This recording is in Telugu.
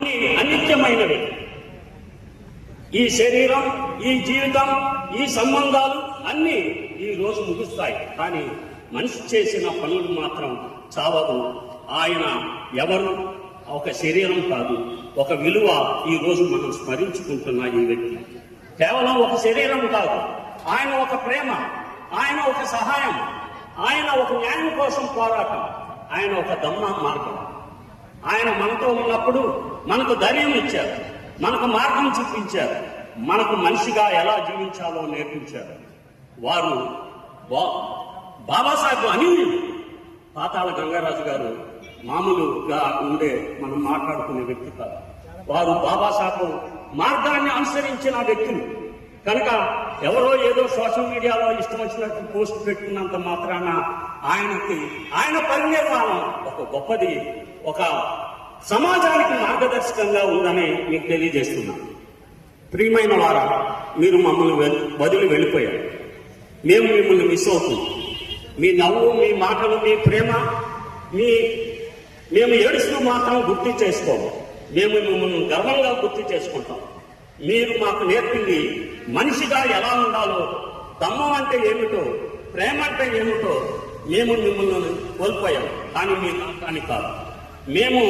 అనిత్యమైనవి. ఈ శరీరం, ఈ జీవితం, ఈ సంబంధాలు అన్నీ ఈ రోజు ముగుస్తాయి. కానీ మనిషి చేసిన పనులు మాత్రం చావదు. ఆయన ఎవరు? ఒక శరీరం కాదు, ఒక విలువ. ఈ రోజు మనం స్మరించుకుంటున్న ఈ వ్యక్తి కేవలం ఒక శరీరం కాదు. ఆయన ఒక ప్రేమ, ఆయన ఒక సహాయం, ఆయన ఒక న్యాయం కోసం పోరాటం, ఆయన ఒక దమ్మ మార్గం. ఆయన మనతో ఉన్నప్పుడు మనకు ధైర్యం ఇచ్చారు, మనకు మార్గం చూపించారు, మనకు మనిషిగా ఎలా జీవించాలో నేర్పించారు. వారు బాబాసాహెబ్ అనిల్. పాతాళ గంగరాజు గారు మామూలుగా ఉండే మనం మాట్లాడుకునే వ్యక్తి కాదు. వారు బాబాసాహెబ్ మార్గాన్ని అనుసరించిన వ్యక్తులు. కనుక ఎవరో ఏదో సోషల్ మీడియాలో ఇష్టం వచ్చినట్టు పోస్ట్ పెట్టుకున్నంత మాత్రాన ఆయన పరినిర్వాణం ఒక గొప్పది, ఒక సమాజానికి మార్గదర్శకంగా ఉందని మీకు తెలియజేస్తున్నాను. ప్రియమైన వారా, మీరు మమ్మల్ని వదిలి వెళ్ళిపోయారు. మేము మిమ్మల్ని మిస్ అవుతున్నాం. మీ నవ్వు, మీ మాటలు, మీ ప్రేమ, మేము ఏడుస్తూ మాత్రం గుర్తు చేసుకోము. మేము మిమ్మల్ని గర్వంగా గుర్తు చేసుకుంటాం. మీరు మాకు నేర్పింది మనిషిగా ఎలా ఉండాలో, దమ్మం అంటే ఏమిటో, ప్రేమ అంటే ఏమిటో మేము మిమ్మల్ని కోల్పోయాం. కానీ మీ నమ్మకాన్ని కాదు. మేము